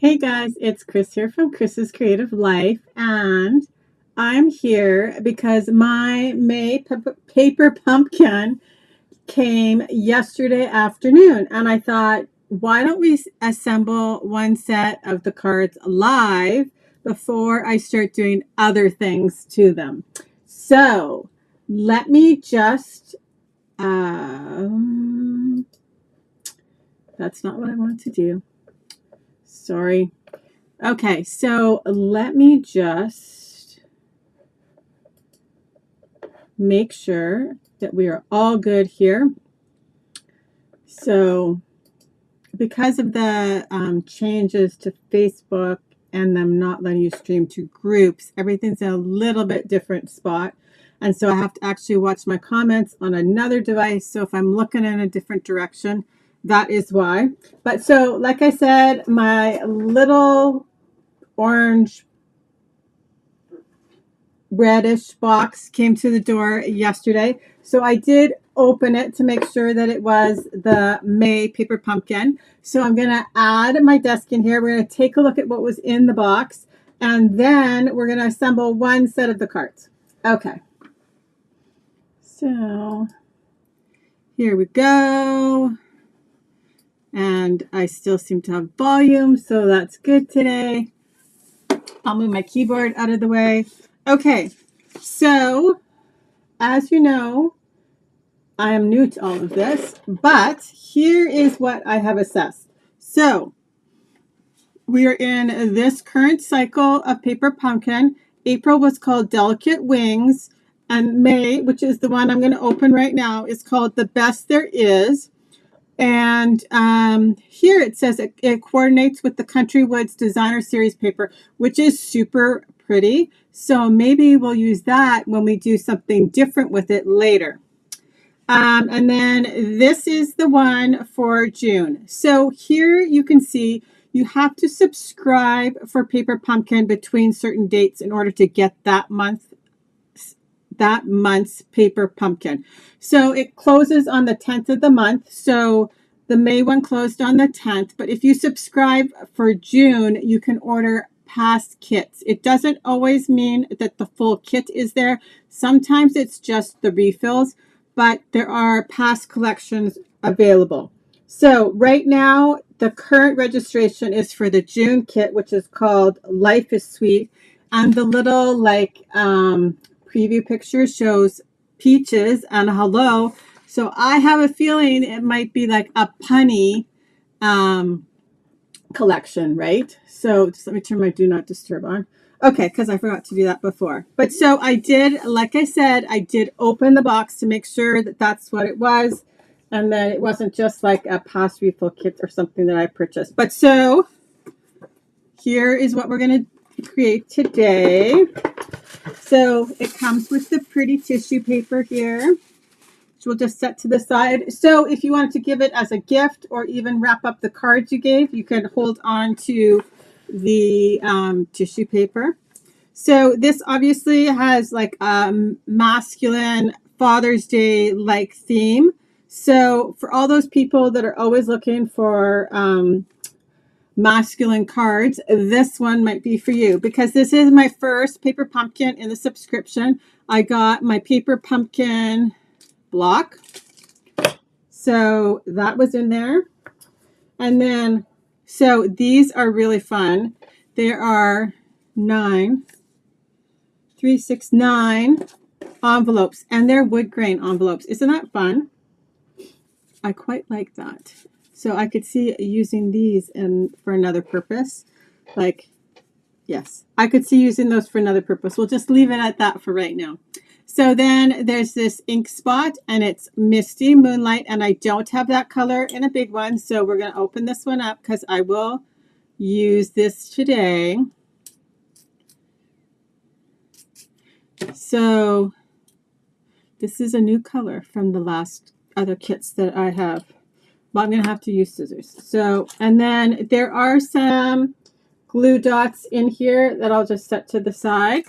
Hey guys, it's Chris here from Chris's Creative Life, and I'm here because my May paper pumpkin came yesterday afternoon, and I thought, why don't we assemble one set of the cards live before I start doing other things to them? So let me just, that's not what I want to do. Sorry. Okay, so let me just make sure that we are all good here. So because of the changes to Facebook and them not letting you stream to groups, everything's in a little bit different spot. And so I have to actually watch my comments on another device. So if I'm looking in a different direction, that is why. But so, like I said, my little orange reddish box came to the door yesterday. So I did open it to make sure that it was the May paper pumpkin. So I'm going to add my desk in here. We're going to take a look at what was in the box, and then we're going to assemble one set of the cards. Okay. So here we go. And I still seem to have volume, so that's good today. I'll move my keyboard out of the way. Okay, so as you know, I am new to all of this, but here is what I have assessed. So we are in this current cycle of paper pumpkin. April was called Delicate Wings, and May, which is the one I'm going to open right now, is called The Best There Is. And here it says it coordinates with the Country Woods Designer Series paper, which is super pretty. So maybe we'll use that when we do something different with it later. And then this is the one for June. So here you can see you have to subscribe for Paper Pumpkin between certain dates in order to get that month's paper pumpkin. So it closes on the 10th of the month. So the May one closed on the 10th, but if you subscribe for June, you can order past kits. It doesn't always mean that the full kit is there. Sometimes it's just the refills, but there are past collections available. So right now, the current registration is for the June kit, which is called Life is Sweet. And the little preview picture shows peaches and a hello. So I have a feeling it might be like a punny collection, right? So just let me turn my do not disturb on. Okay, because I forgot to do that before. But so I did, like I said, I did open the box to make sure that that's what it was. And then it wasn't just like a past refill kit or something that I purchased. But so here is what we're going to create today. So it comes with the pretty tissue paper here, which we'll just set to the side. So if you wanted to give it as a gift or even wrap up the cards you gave, you can hold on to the tissue paper. So this obviously has like a masculine Father's Day like theme. So for all those people that are always looking for masculine cards, this one might be for you, because this is my first paper pumpkin in the subscription. I got my paper pumpkin block, so that was in there. And then so these are really fun. There are 9 envelopes, and they're wood grain envelopes. Isn't that fun? I quite like that. So I could see using these for another purpose. Like, yes, I could see using those for another purpose. We'll just leave it at that for right now. So then there's this ink spot, and it's Misty Moonlight, and I don't have that color in a big one. So we're going to open this one up because I will use this today. So this is a new color from the last other kits that I have. Well, I'm going to have to use scissors. So, and then there are some glue dots in here that I'll just set to the side.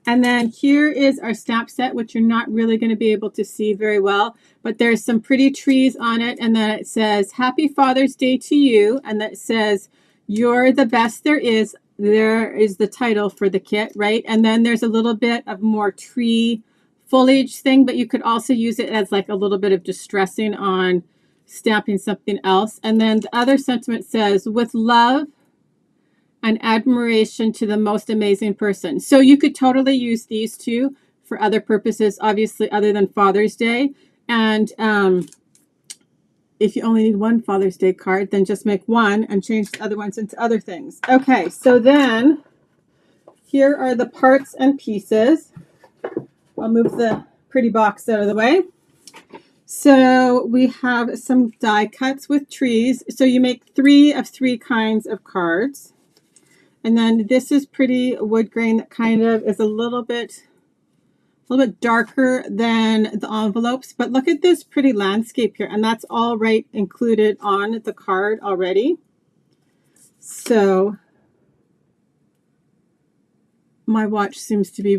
And then here is our stamp set, which you're not really going to be able to see very well, but there's some pretty trees on it. And then it says, Happy Father's Day to you. And that says, You're the best there is. There is the title for the kit, right? And then there's a little bit of more tree foliage thing, but you could also use it as like a little bit of distressing on stamping something else. And then the other sentiment says, with love and admiration to the most amazing person. So you could totally use these two for other purposes, obviously, other than Father's Day. And if you only need one Father's Day card, then just make one and change the other ones into other things. Okay, so then here are the parts and pieces. I'll move the pretty box out of the way. So we have some die cuts with trees. So you make 3 of 3 kinds of cards. And then this is pretty wood grain that kind of is a little bit darker than the envelopes, but look at this pretty landscape here, and that's all right included on the card already. So my watch seems to be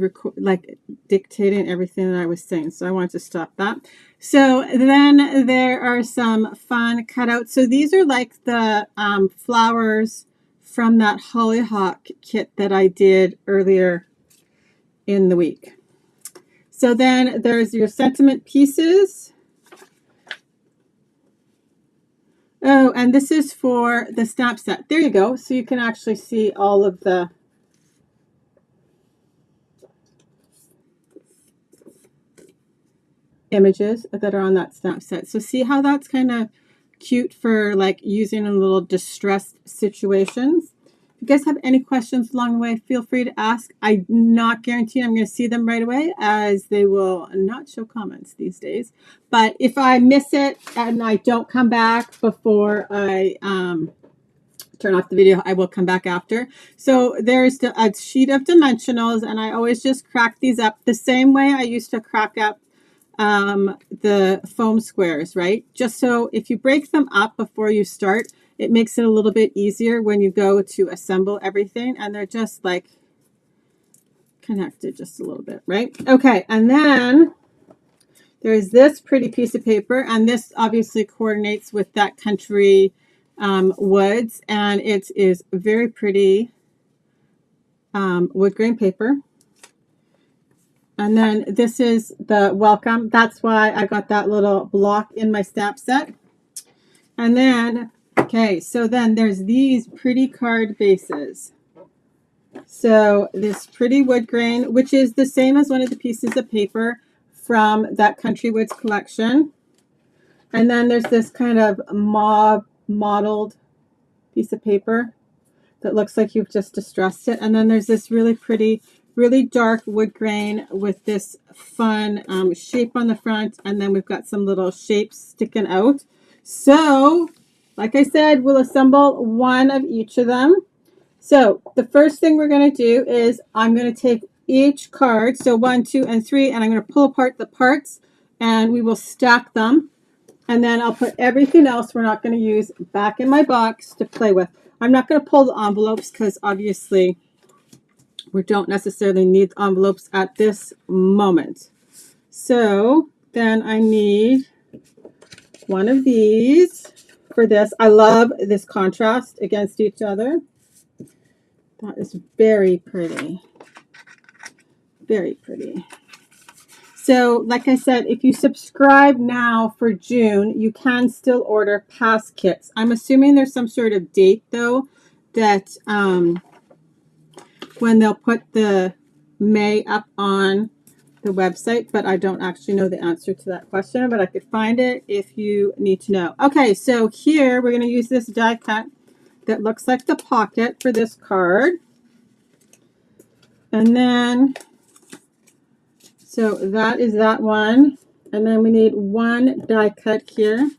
dictating everything that I was saying, so I wanted to stop that. So then there are some fun cutouts. So these are like the flowers from that hollyhock kit that I did earlier in the week. So then there's your sentiment pieces. Oh, and this is for the stamp set. There you go. So you can actually see all of the images that are on that stamp set. So see how that's kind of cute for like using in little distressed situations. If you guys have any questions along the way, feel free to ask. I'm not guaranteeing I'm going to see them right away, as they will not show comments these days. But if I miss it and I don't come back before I turn off the video, I will come back after. So there's a sheet of dimensionals, and I always just crack these up the same way I used to crack up the foam squares, right? Just so if you break them up before you start, it makes it a little bit easier when you go to assemble everything, and they're just like connected just a little bit, right? Okay, and then there's this pretty piece of paper, and this obviously coordinates with that country woods, and it is very pretty wood grain paper. And then this is the welcome. That's why I got that little block in my stamp set. And then, okay, so then there's these pretty card bases. So this pretty wood grain, which is the same as one of the pieces of paper from that Country Woods collection. And then there's this kind of mottled piece of paper that looks like you've just distressed it. And then there's this really pretty, really dark wood grain with this fun shape on the front. And then we've got some little shapes sticking out. So, like I said, we'll assemble one of each of them. So the first thing we're going to do is I'm going to take each card, so 1, 2, and 3, and I'm going to pull apart the parts, and we will stack them. And then I'll put everything else we're not going to use back in my box to play with. I'm not going to pull the envelopes because obviously we don't necessarily need envelopes at this moment. So then I need one of these for this. I love this contrast against each other. That is very pretty. Very pretty. So, like I said, if you subscribe now for June, you can still order past kits. I'm assuming there's some sort of date, though, that when they'll put the May up on the website, but I don't actually know the answer to that question, but I could find it if you need to know. Okay, so here we're going to use this die cut that looks like the pocket for this card. And then, so that is that one. And then we need one die cut here.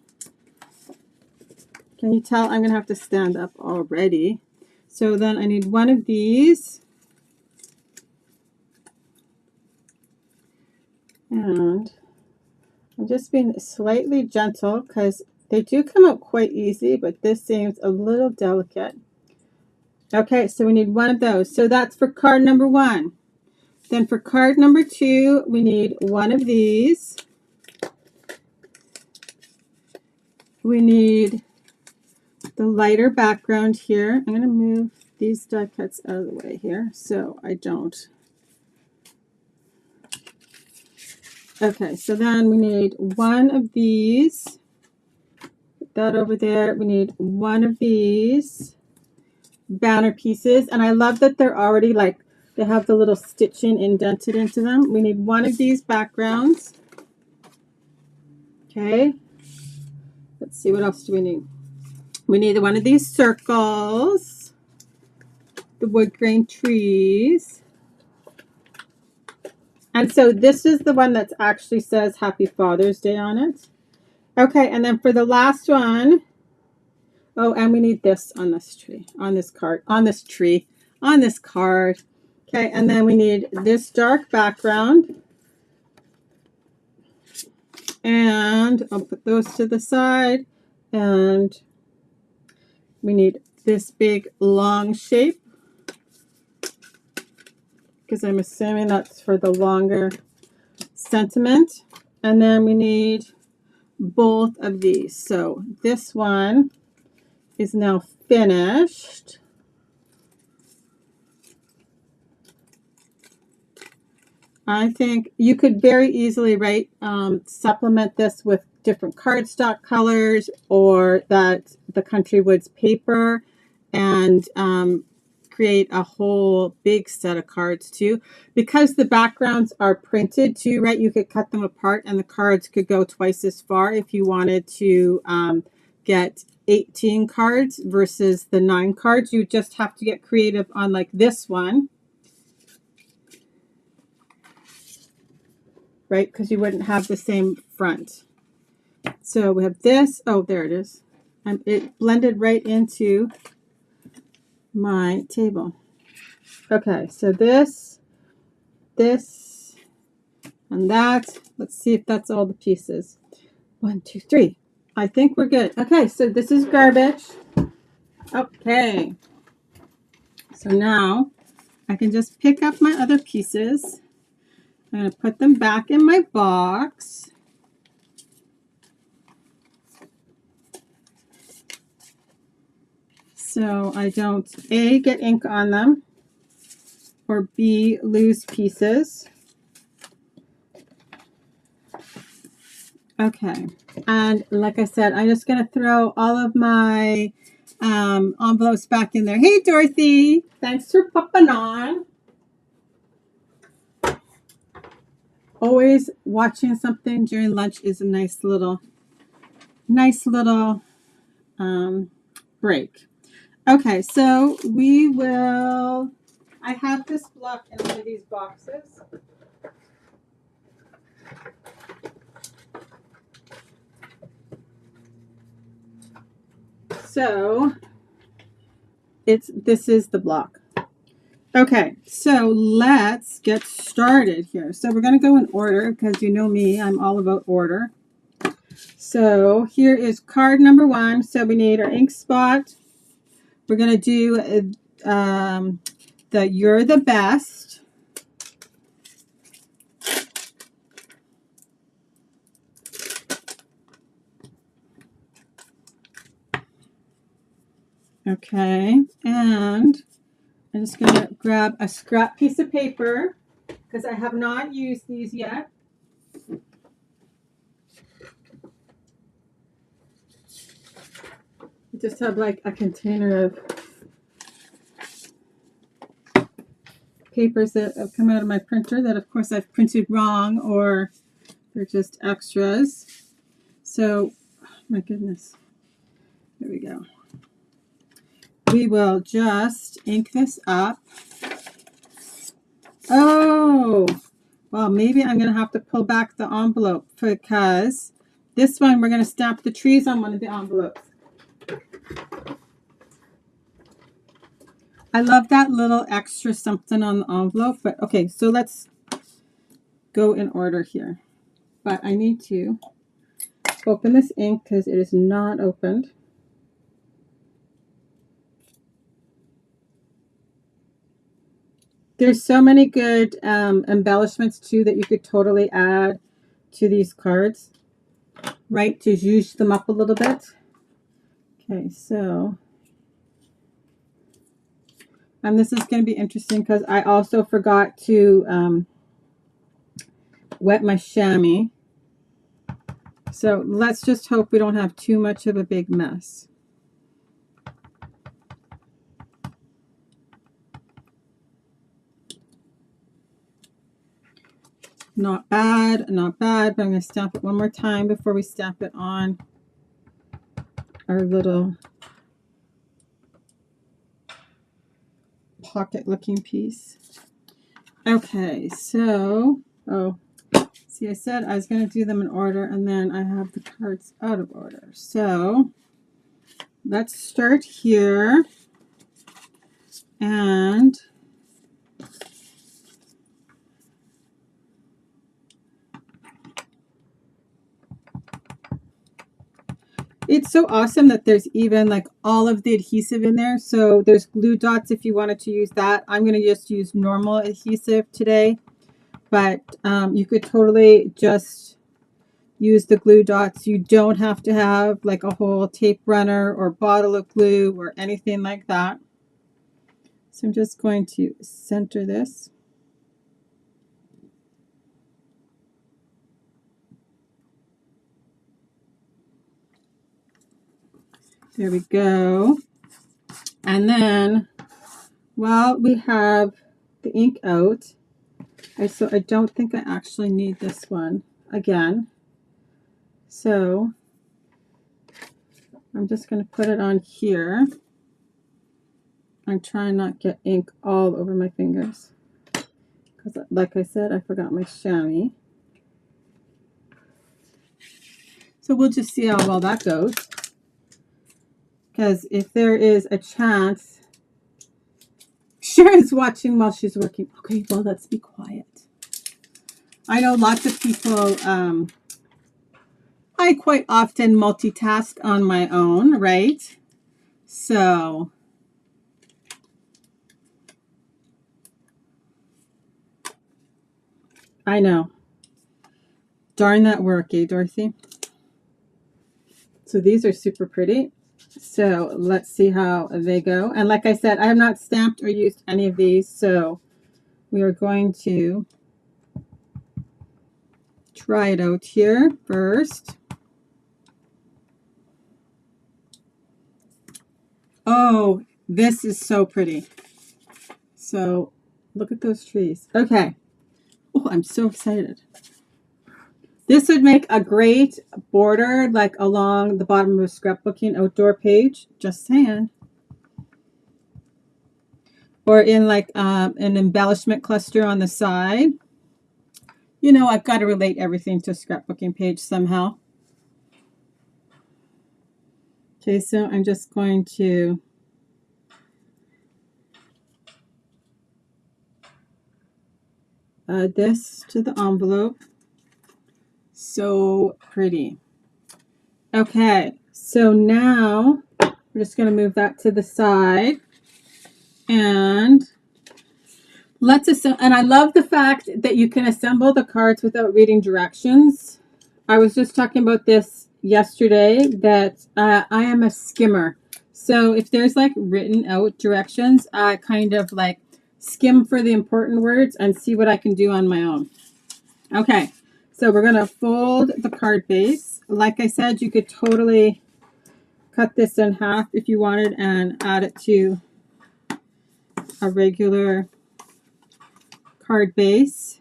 Can you tell I'm going to have to stand up already? So then I need one of these. And I'm just being slightly gentle because they do come out quite easy, but this seems a little delicate. Okay, so we need one of those. So that's for card number 1. Then for card number 2, we need one of these. We need the lighter background here. I'm going to move these die cuts out of the way here so I don't. Okay, so then we need one of these. Put that over there. We need one of these banner pieces. And I love that they're already like, they have the little stitching indented into them. We need one of these backgrounds. Okay. Let's see, what else do we need? We need one of these circles, the wood grain trees. And so this is the one that actually says Happy Father's Day on it. Okay, and then for the last one, oh, and we need this on this tree, on this card, on this tree, on this card. Okay, and then we need this dark background. And I'll put those to the side. And we need this big long shape, because I'm assuming that's for the longer sentiment. And then we need both of these. So this one is now finished. I think you could very easily supplement this with different cardstock colors, or that the Country Woods paper, and create a whole big set of cards too. Because the backgrounds are printed too, right? You could cut them apart and the cards could go twice as far if you wanted to get 18 cards versus the 9 cards. You just have to get creative on like this one. Right? Because you wouldn't have the same front. So we have this. Oh, there it is. It blended right into my table. Okay, so this, and that. Let's see if that's all the pieces. 1, 2, 3. I think we're good. Okay, so this is garbage. Okay. So now I can just pick up my other pieces. I'm going to put them back in my box. So I don't A, get ink on them, or B, lose pieces. Okay, and like I said, I'm just going to throw all of my envelopes back in there. Hey, Dorothy, thanks for popping on. Always watching something during lunch is a nice little break. Okay, so I have this block in one of these boxes. So this is the block. Okay, so let's get started here. So we're going to go in order, because you know me, I'm all about order. So here is card number 1. So we need our ink spot. We're going to do the You're the Best. Okay, and I'm just going to grab a scrap piece of paper, because I have not used these yet. I just have like a container of papers that have come out of my printer that of course I've printed wrong, or they're just extras. So, my goodness. There we go. We will just ink this up. Oh, well, maybe I'm going to have to pull back the envelope, because this one we're going to stamp the trees on one of the envelopes. I love that little extra something on the envelope, but okay, so let's go in order here. But I need to open this ink because it is not opened. There's so many good embellishments too that you could totally add to these cards, right? To zhuzh them up a little bit. Okay, so, and this is going to be interesting because I also forgot to wet my chamois. So let's just hope we don't have too much of a big mess. Not bad, not bad, but I'm going to stamp it one more time before we stamp it on our little pocket looking piece. Okay, so, oh, see, I said I was going to do them in order, and then I have the cards out of order. So let's start here, and it's so awesome that there's even like all of the adhesive in there. So there's glue dots if you wanted to use that. I'm going to just use normal adhesive today, but you could totally just use the glue dots. You don't have to have like a whole tape runner or bottle of glue or anything like that. So I'm just going to center this. There we go. And then while we have the ink out, so I don't think I actually need this one again. So I'm just going to put it on here. I'm trying not to get ink all over my fingers because, like I said, I forgot my chamois. So we'll just see how well that goes. Because if there is a chance, Sharon's watching while she's working. Okay, well, let's be quiet. I know lots of people, I quite often multitask on my own, right? So I know. Darn that work, eh, Dorothy? So these are super pretty. So let's see how they go. And like I said, I have not stamped or used any of these. So we are going to try it out here first. Oh, this is so pretty. So look at those trees. Okay. Oh, I'm so excited. This would make a great border like along the bottom of a scrapbooking outdoor page. Just saying. Or in like an embellishment cluster on the side. You know, I've got to relate everything to a scrapbooking page somehow. Okay, so I'm just going to add this to the envelope. So pretty. Okay, so now we're just going to move that to the side. And let's assemble. And I love the fact that you can assemble the cards without reading directions. I was just talking about this yesterday, that I am a skimmer. So if there's like written out directions, I kind of like skim for the important words and see what I can do on my own. Okay, so we're going to fold the card base. Like I said, you could totally cut this in half if you wanted and add it to a regular card base.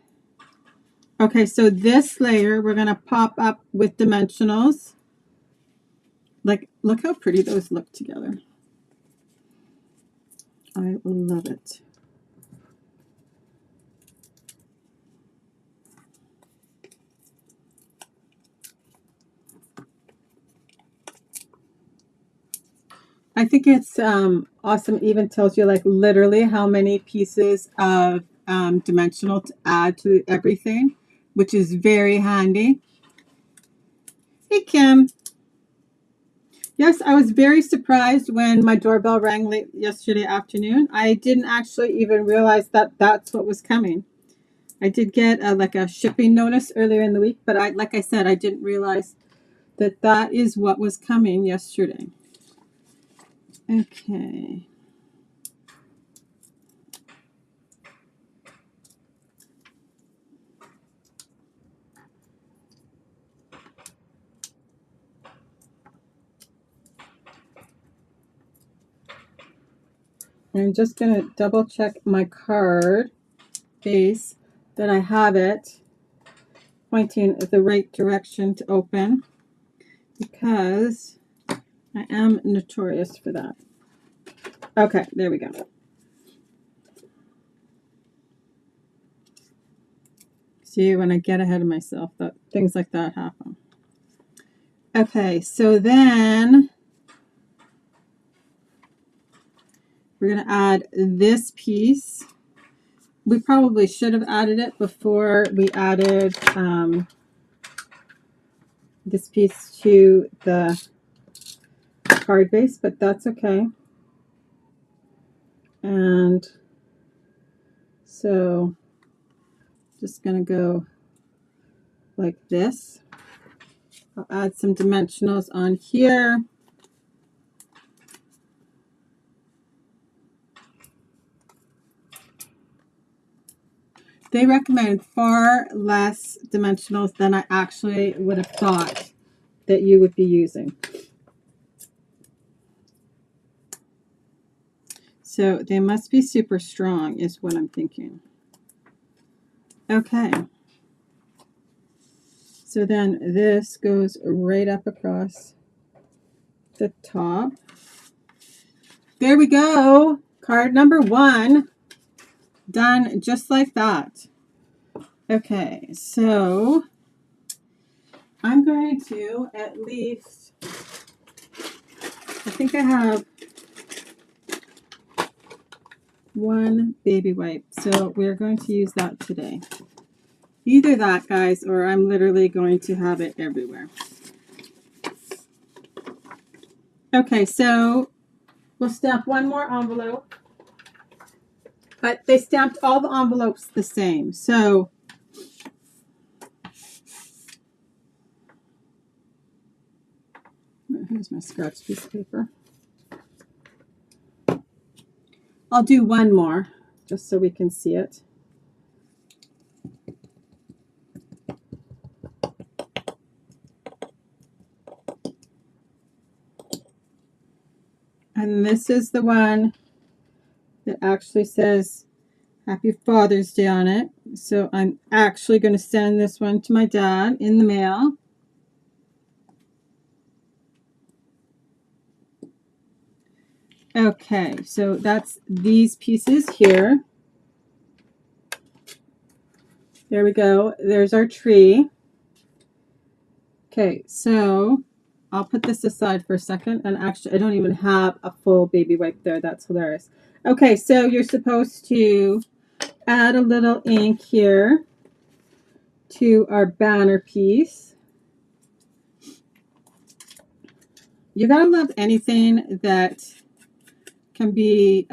Okay, so this layer we're going to pop up with dimensionals. Like, look how pretty those look together. I love it. I think it's awesome. It even tells you like literally how many pieces of dimensional to add to everything, which is very handy. Hey, Kim. Yes, I was very surprised when my doorbell rang late yesterday afternoon. I didn't actually even realize that that's what was coming. I did get like a shipping notice earlier in the week, but like I said, I didn't realize that that is what was coming yesterday. Okay. I'm just going to double check my card base that I have it pointing the right direction to open, because I am notorious for that. Okay, there we go. See, when I get ahead of myself, that things like that happen. Okay, so then we're going to add this piece. We probably should have added it before we added this piece to the card base, but that's okay. And so just going to go like this. I'll add some dimensionals on here. They recommend far less dimensionals than I actually would have thought that you would be using. So they must be super strong is what I'm thinking. Okay. So then this goes right up across the top. There we go. Card number 1. Done just like that. Okay, so I'm going to at least, I think I have 1 baby wipe. So we're going to use that today. Either that, guys, or I'm literally going to have it everywhere. Okay, so we'll stamp 1 more envelope. But they stamped all the envelopes the same. So here's my scratch piece of paper. I'll do 1 more just so we can see it. And this is the one that actually says Happy Father's Day on it. So I'm actually going to send this one to my dad in the mail. Okay, so that's these pieces here. There we go. There's our tree. Okay, so I'll put this aside for a second. And actually, I don't even have a full baby wipe there. That's hilarious. Okay, so you're supposed to add a little ink here to our banner piece. You gotta love anything that can be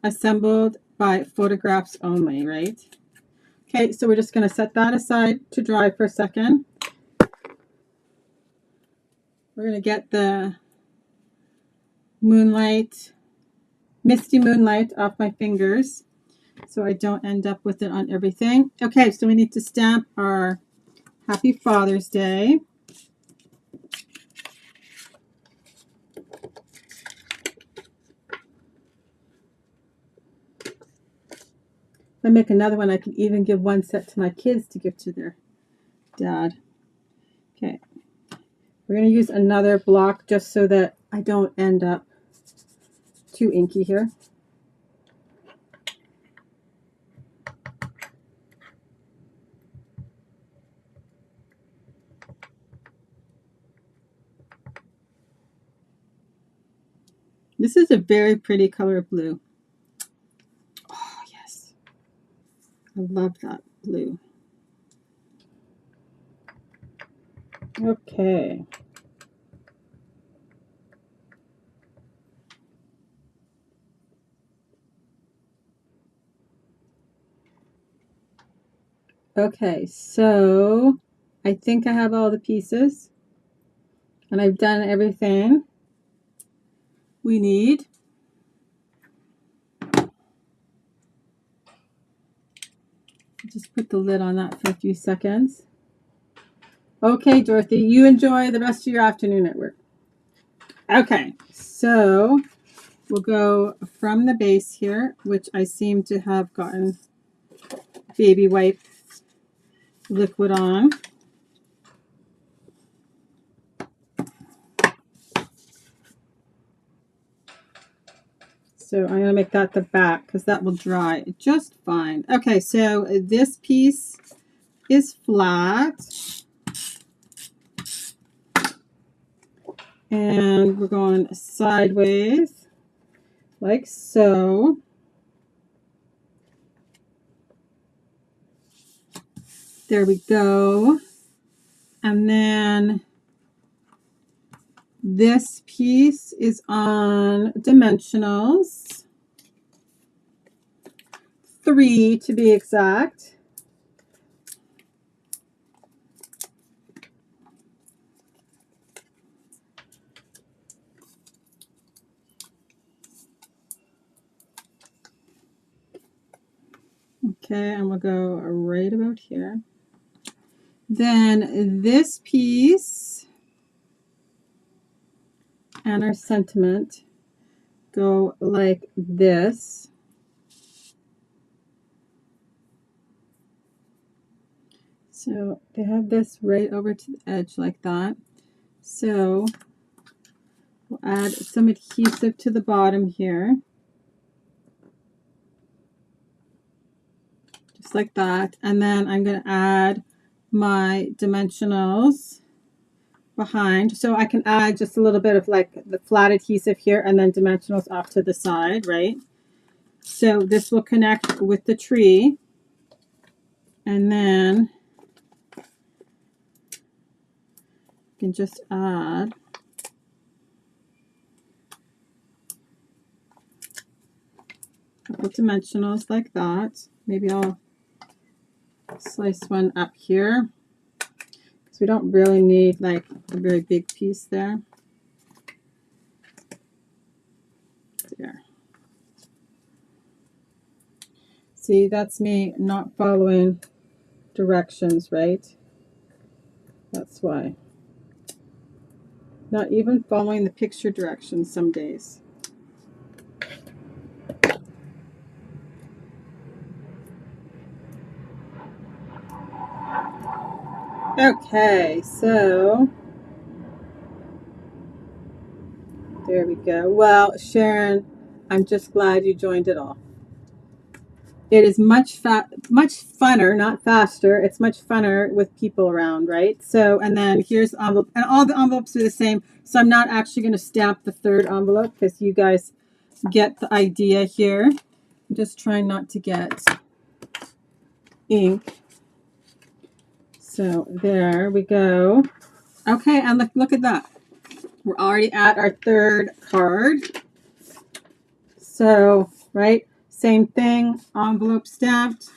assembled by photographs only, right? Okay, so we're just going to set that aside to dry for a second. We're going to get the moonlight, misty moonlight off my fingers so I don't end up with it on everything. Okay, so we need to stamp our Happy Father's Day. If I make another one, I can even give 1 set to my kids to give to their dad. Okay, we're going to use another block just so that I don't end up too inky here. This is a very pretty color of blue. Oh, yes. I love that blue. Okay. Okay, so I think I have all the pieces and I've done everything. we need just put the lid on that for a few seconds. Okay, Dorothy, you enjoy the rest of your afternoon at work. Okay, so we'll go from the base here, which I seem to have gotten baby wipe liquid on. So I'm going to make that the back because that will dry just fine. Okay, so this piece is flat. And we're going sideways like so. There we go. And then this piece is on dimensionals. 3 to be exact. Okay, and we'll go right about here. Then this piece and our sentiment go like this. So they have this right over to the edge like that. So we'll add some adhesive to the bottom here. Just like that. And then I'm going to add my dimensionals behind. So I can add just a little bit of like the flat adhesive here and then dimensionals off to the side, right? So this will connect with the tree. And then you can just add a couple dimensionals like that. Maybe I'll slice one up here because we don't really need like a very big piece there. There. See, that's me not following directions, right? That's why. Not even following the picture directions some days. Okay, so there we go. Well, Sharon, I'm just glad you joined it all. It is much funner, not faster. It's much funner with people around, right? So, and then here's the envelope, and all the envelopes are the same. So I'm not actually going to stamp the third envelope because you guys get the idea here. I'm just trying not to get ink. So there we go. Okay, and look at that. We're already at our third card. So, right, same thing, envelope stamped.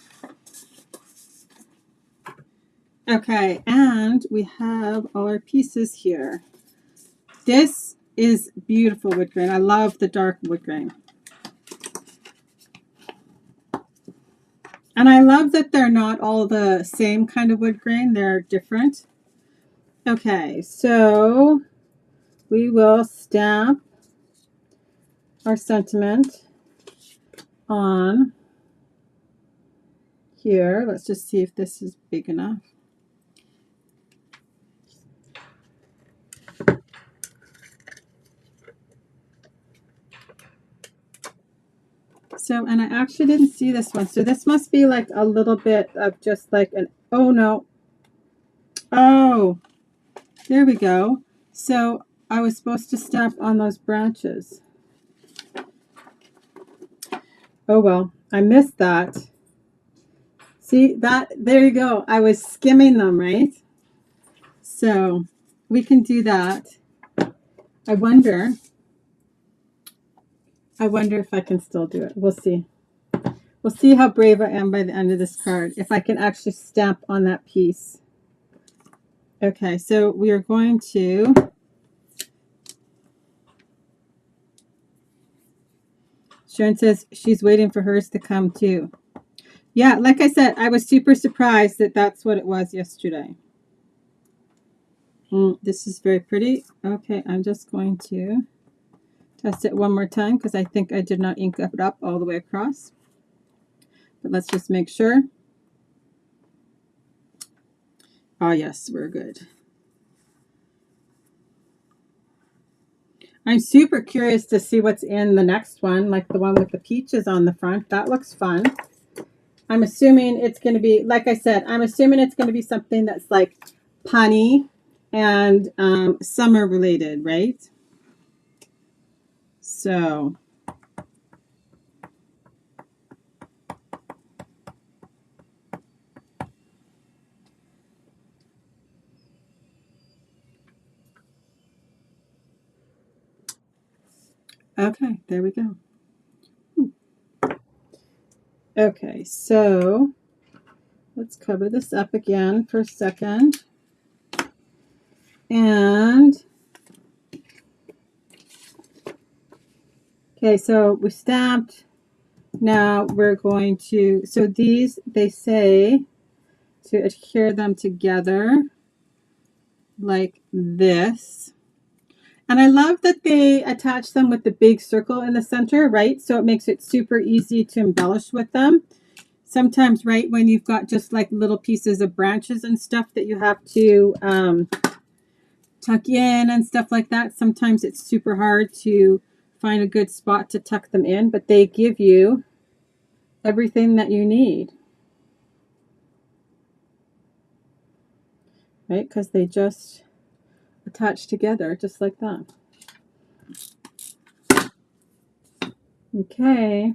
Okay, and we have all our pieces here. This is beautiful wood grain. I love the dark wood grain. And I love that they're not all the same kind of wood grain. They're different. Okay, so we will stamp our sentiment on here. Let's just see if this is big enough. So, and I actually didn't see this one. So this must be like a little bit of just like an, oh no. Oh, there we go. So I was supposed to stamp on those branches. Oh well, I missed that. See that, there you go. I was skimming them, right? So we can do that. I wonder if I can still do it. We'll see. We'll see how brave I am by the end of this card, if I can actually stamp on that piece. Okay, so we are going to Sharon says she's waiting for hers to come too. Yeah, like I said, I was super surprised that that's what it was yesterday. This is very pretty. Okay, I'm just going to test it one more time because I think I did not ink it up all the way across. But let's just make sure. Oh, yes, we're good. I'm super curious to see what's in the next one, like the one with the peaches on the front. That looks fun. I'm assuming it's going to be, like I said, I'm assuming it's going to be something that's like punny and summer related, right? So okay, there we go. Okay, so let's cover this up again for a second. And okay, so we stamped. Now we're going to, so these, they say to adhere them together like this. And I love that they attach them with the big circle in the center, right? So it makes it super easy to embellish with them. Sometimes, right, when you've got just like little pieces of branches and stuff that you have to tuck in and stuff like that, sometimes it's super hard to find a good spot to tuck them in, but they give you everything that you need, right? Because they just attach together just like that. Okay,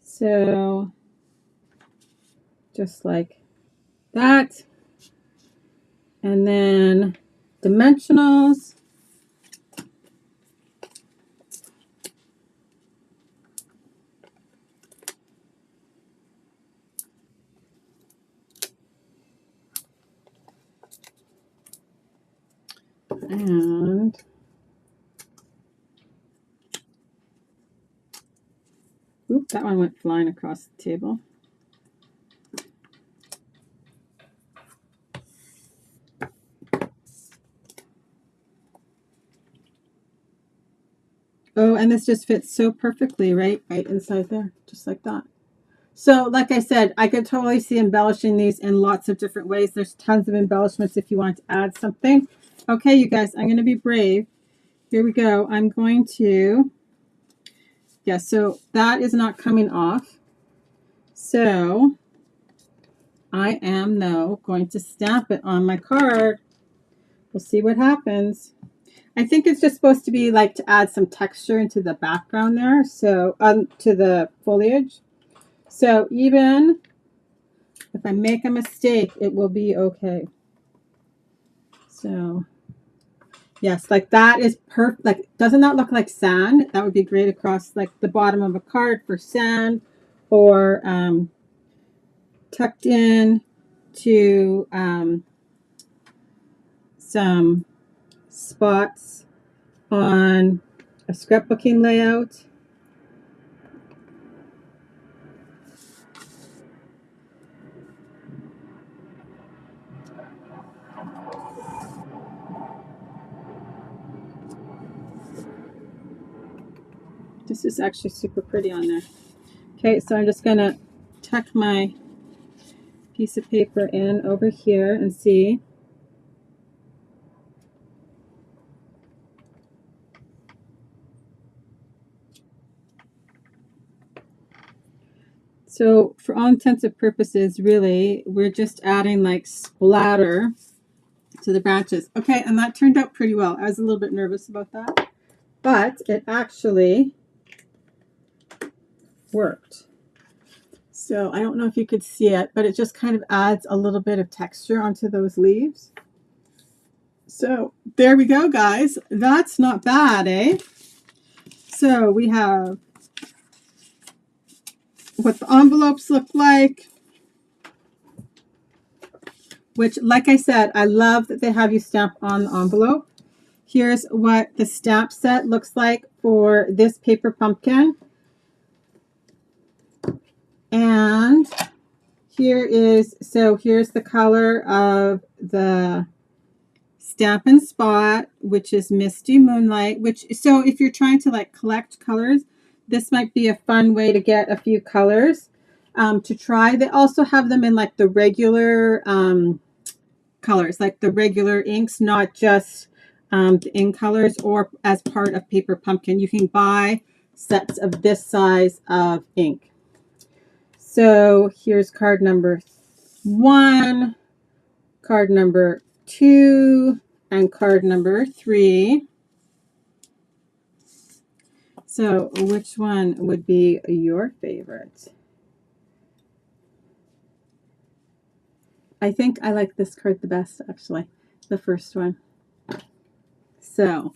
so just like that. And then dimensionals. And oop, that one went flying across the table. Oh, and this just fits so perfectly, right? Right inside there, just like that. So, like I said, I could totally see embellishing these in lots of different ways. There's tons of embellishments if you want to add something. Okay, you guys, I'm going to be brave. Here we go. I'm going to, yeah, so that is not coming off. So I am, though, going to stamp it on my card. We'll see what happens. I think it's just supposed to be like to add some texture into the background there, so to the foliage. So even if I make a mistake, it will be okay. So yes, like that is perfect. Like, doesn't that look like sand? That would be great across like the bottom of a card for sand, or tucked in to some spots on a scrapbooking layout. This is actually super pretty on there. Okay, so I'm just going to tuck my piece of paper in over here and see. So for all intents and purposes, really, we're just adding like splatter to the branches. Okay, and that turned out pretty well. I was a little bit nervous about that, but it actually worked. So I don't know if you could see it, but it just kind of adds a little bit of texture onto those leaves. So there we go, guys. That's not bad, eh? So we have what the envelopes look like, which, like I said, I love that they have you stamp on the envelope. Here's what the stamp set looks like for this paper pumpkin. And here's the color of the Stampin' Spot, which is Misty Moonlight, so if you're trying to like collect colors, this might be a fun way to get a few colors to try. They also have them in like the regular colors, like the regular inks, not just the ink colors, or as part of Paper Pumpkin. You can buy sets of this size of ink. So here's card number 1, card number 2, and card number 3. So which one would be your favorite? I think I like this card the best, actually, the first one. So,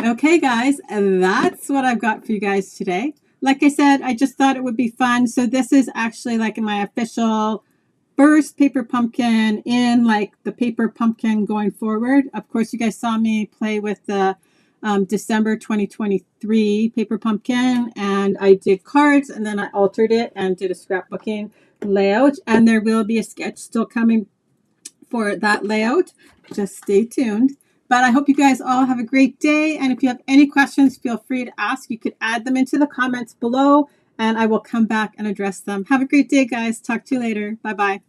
okay, guys, and that's what I've got for you guys today. Like I said, I just thought it would be fun. So this is actually like my official first Paper Pumpkin in like the Paper Pumpkin going forward. Of course, you guys saw me play with the December 2023 Paper Pumpkin, and I did cards, and then I altered it and did a scrapbooking layout, and there will be a sketch still coming for that layout. Just stay tuned. But I hope you guys all have a great day, and if you have any questions, feel free to ask. You could add them into the comments below, and I will come back and address them. Have a great day, guys. Talk to you later. Bye-bye.